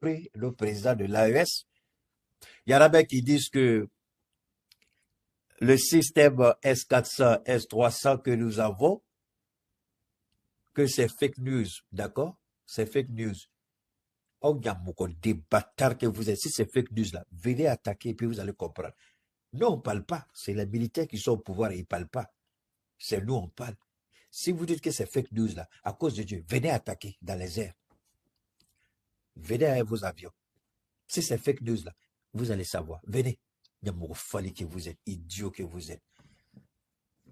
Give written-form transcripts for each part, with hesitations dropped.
compris le président de l'AES. Il y en a même qui disent que le système S400, S300 que nous avons, que c'est fake news, d'accord? C'est fake news. Oh, il y a beaucoup de bâtards que vous êtes. Si c'est fake news là, venez attaquer et puis vous allez comprendre. Nous, on ne parle pas. C'est les militaires qui sont au pouvoir et ils ne parlent pas. C'est nous, on parle. Si vous dites que c'est fake news là, à cause de Dieu, venez attaquer dans les airs. Venez avec vos avions. Si c'est fake news là, vous allez savoir. Venez. Il y a mon folie que vous êtes, idiot que vous êtes.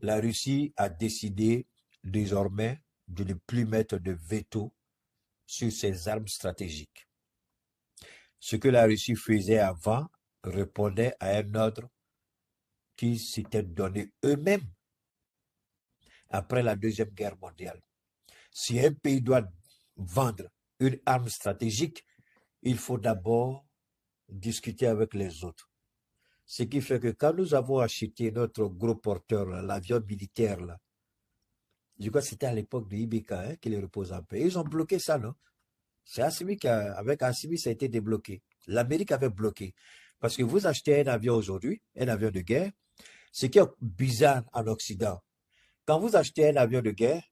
La Russie a décidé désormais de ne plus mettre de veto sur ses armes stratégiques. Ce que la Russie faisait avant répondait à un ordre qui s'était donné eux-mêmes après la Deuxième Guerre mondiale. Si un pays doit vendre une arme stratégique, il faut d'abord discuter avec les autres. Ce qui fait que quand nous avons acheté notre gros porteur, l'avion militaire, là, je crois que c'était à l'époque de Ibeka qui les repose en paix. Ils ont bloqué ça, non? C'est Assimi avec Assimi, ça a été débloqué. L'Amérique avait bloqué. Parce que vous achetez un avion aujourd'hui, un avion de guerre, ce qui est bizarre en Occident. Quand vous achetez un avion de guerre,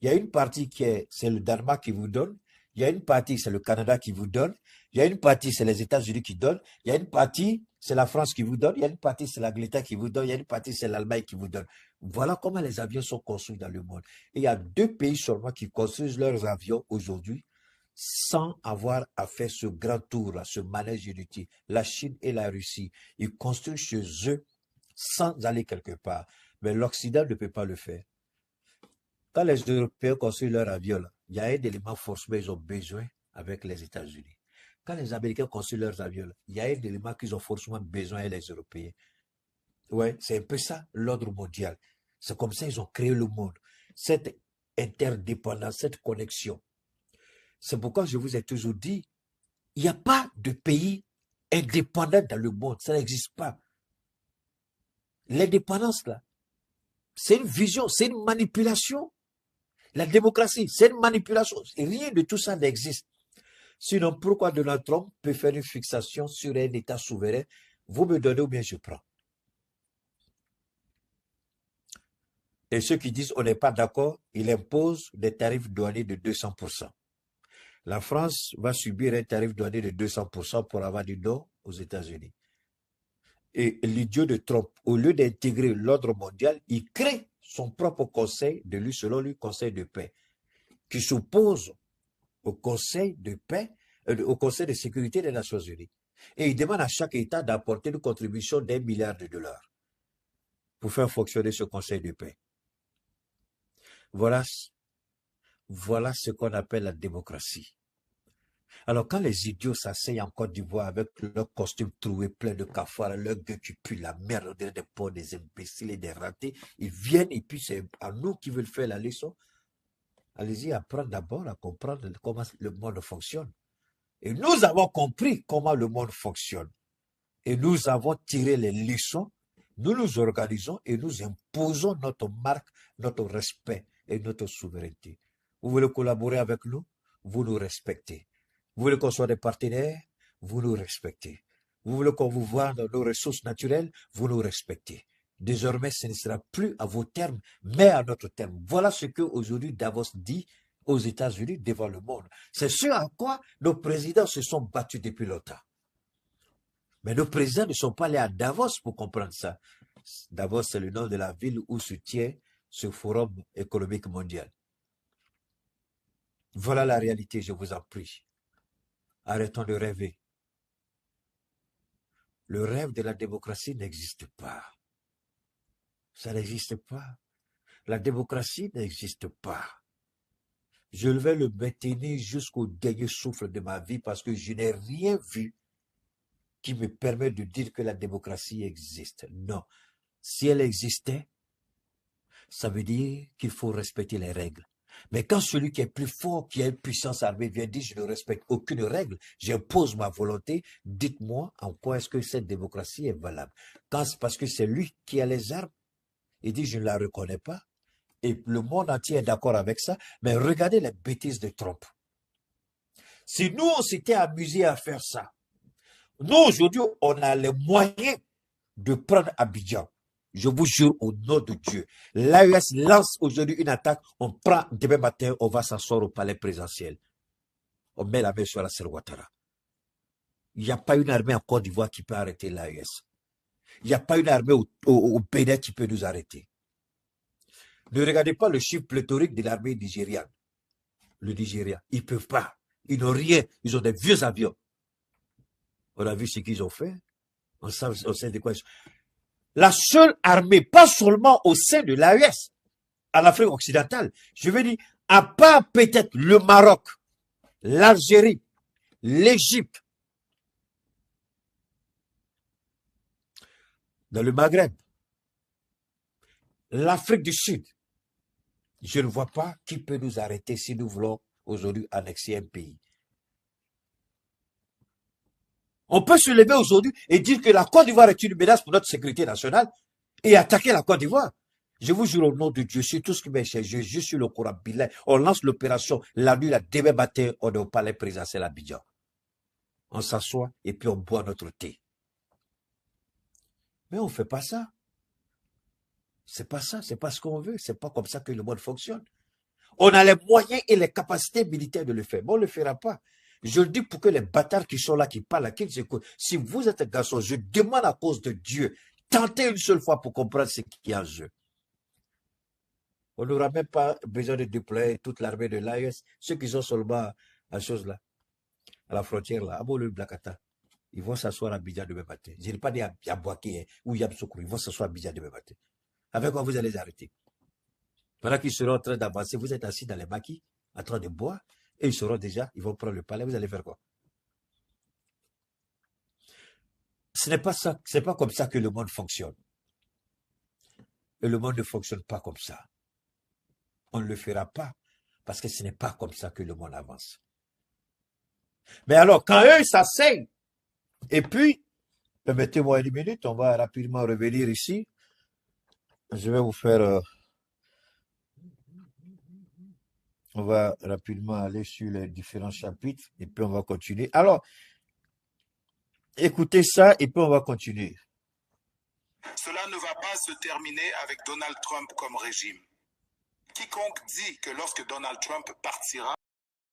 il y a une partie c'est le Danemark qui vous donne, il y a une partie, c'est le Canada qui vous donne, il y a une partie, c'est les États-Unis qui donnent, il y a une partie, c'est la France qui vous donne, il y a une partie, c'est l'Angleterre qui vous donne, il y a une partie, c'est l'Allemagne qui vous donne. Voilà comment les avions sont construits dans le monde. Et il y a 2 pays seulement qui construisent leurs avions aujourd'hui sans avoir à faire ce grand tour-là, ce manège inutile. La Chine et la Russie, ils construisent chez eux sans aller quelque part. Mais l'Occident ne peut pas le faire. Quand les Européens construisent leur avion, là, il y a un élément forcément ils ont besoin avec les États-Unis. Quand les Américains construisent leurs avions, là, il y a un élément qu'ils ont forcément besoin avec les Européens. Ouais, c'est un peu ça l'ordre mondial. C'est comme ça qu'ils ont créé le monde. Cette interdépendance, cette connexion. C'est pourquoi je vous ai toujours dit, il n'y a pas de pays indépendant dans le monde. Ça n'existe pas. L'indépendance, là, c'est une vision, c'est une manipulation. La démocratie, c'est une manipulation. Rien de tout ça n'existe. Sinon, pourquoi Donald Trump peut faire une fixation sur un État souverain? Vous me donnez ou bien je prends. Et ceux qui disent on n'est pas d'accord, il impose des tarifs douaniers de 200%. La France va subir un tarif douanier de 200% pour avoir du non aux États-Unis. Et l'idiot de Trump, au lieu d'intégrer l'ordre mondial, il crée son propre conseil, de lui, selon lui, conseil de paix, qui s'oppose au conseil de paix, au conseil de sécurité des Nations Unies. Et il demande à chaque État d'apporter une contribution d'1 milliard de dollars pour faire fonctionner ce conseil de paix. Voilà ce qu'on appelle la démocratie. Alors, quand les idiots s'asseyent en Côte d'Ivoire avec leur costume troué plein de cafards, leur gueule qui pue la merde, des pauvres, des imbéciles et des ratés, ils viennent et puis c'est à nous qui veulent faire la leçon. Allez-y, apprendre d'abord à comprendre comment le monde fonctionne. Et nous avons compris comment le monde fonctionne. Et nous avons tiré les leçons, nous nous organisons et nous imposons notre marque, notre respect et notre souveraineté. Vous voulez collaborer avec nous? Vous nous respectez. Vous voulez qu'on soit des partenaires? Vous nous respectez. Vous voulez qu'on vous vende nos ressources naturelles? Vous nous respectez. Désormais, ce ne sera plus à vos termes, mais à notre terme. Voilà ce que aujourd'hui Davos dit aux États-Unis devant le monde. C'est ce à quoi nos présidents se sont battus depuis longtemps. Mais nos présidents ne sont pas allés à Davos pour comprendre ça. Davos, c'est le nom de la ville où se tient ce forum économique mondial. Voilà la réalité, je vous en prie. Arrêtons de rêver. Le rêve de la démocratie n'existe pas. Ça n'existe pas. La démocratie n'existe pas. Je vais le maintenir jusqu'au dernier souffle de ma vie parce que je n'ai rien vu qui me permet de dire que la démocratie existe. Non. Si elle existait, ça veut dire qu'il faut respecter les règles. Mais quand celui qui est plus fort, qui a une puissance armée vient dire je ne respecte aucune règle, j'impose ma volonté, dites-moi en quoi est-ce que cette démocratie est valable. Quand c'est parce que c'est lui qui a les armes, il dit je ne la reconnais pas, et le monde entier est d'accord avec ça, mais regardez les bêtises de Trump. Si nous, on s'était amusé à faire ça, nous, aujourd'hui, on a les moyens de prendre Abidjan. Je vous jure au nom de Dieu. L'AES lance aujourd'hui une attaque. On prend demain matin, on va s'asseoir au palais présidentiel. On met la main sur la Ouattara. Il n'y a pas une armée en Côte d'Ivoire qui peut arrêter l'AES. Il n'y a pas une armée au Bénin qui peut nous arrêter. Ne regardez pas le chiffre pléthorique de l'armée nigériane. Le Nigeria, ils ne peuvent pas. Ils n'ont rien. Ils ont des vieux avions. On a vu ce qu'ils ont fait. On sait de quoi ils sont. La seule armée, pas seulement au sein de l'AES, en Afrique occidentale, je veux dire, à part peut-être le Maroc, l'Algérie, l'Égypte, dans le Maghreb, l'Afrique du Sud, je ne vois pas qui peut nous arrêter si nous voulons aujourd'hui annexer un pays. On peut se lever aujourd'hui et dire que la Côte d'Ivoire est une menace pour notre sécurité nationale et attaquer la Côte d'Ivoire. Je vous jure au nom de Dieu, sur tout ce qui m'est cher, je suis le Coran Billah. On lance l'opération la nuit, la demain matin, on est au palais présidentiel à Abidjan. On s'assoit et puis on boit notre thé. Mais on ne fait pas ça. C'est pas ça, c'est pas ce qu'on veut, c'est pas comme ça que le monde fonctionne. On a les moyens et les capacités militaires de le faire, mais on ne le fera pas. Je le dis pour que les bâtards qui sont là, qui parlent, qui nous écoutent, si vous êtes un garçon, je demande à cause de Dieu, tentez une seule fois pour comprendre ce qui est en jeu. On n'aura même pas besoin de déployer toute l'armée de l'AES, ceux qui sont seulement à chose là, à la frontière là, à Bolo Blakata. Ils vont s'asseoir à Abidjan demain matin. Je n'ai pas dit à Boaké ou Yamsoukro, ils vont s'asseoir à Abidjan demain matin. Avec quoi vous allez les arrêter? Pendant qu'ils seront en train d'avancer, vous êtes assis dans les maquis, en train de boire, et ils seront déjà, ils vont prendre le palais, vous allez faire quoi? Ce n'est pas ça, c'est pas comme ça que le monde fonctionne. Et le monde ne fonctionne pas comme ça. On ne le fera pas, parce que ce n'est pas comme ça que le monde avance. Mais alors, quand eux s'asseyent, et puis, permettez-moi une minute, on va rapidement revenir ici. Je vais vous faire... on va rapidement aller sur les différents chapitres, et puis on va continuer. Alors, écoutez ça, et puis on va continuer. Cela ne va pas se terminer avec Donald Trump comme régime. Quiconque dit que lorsque Donald Trump partira,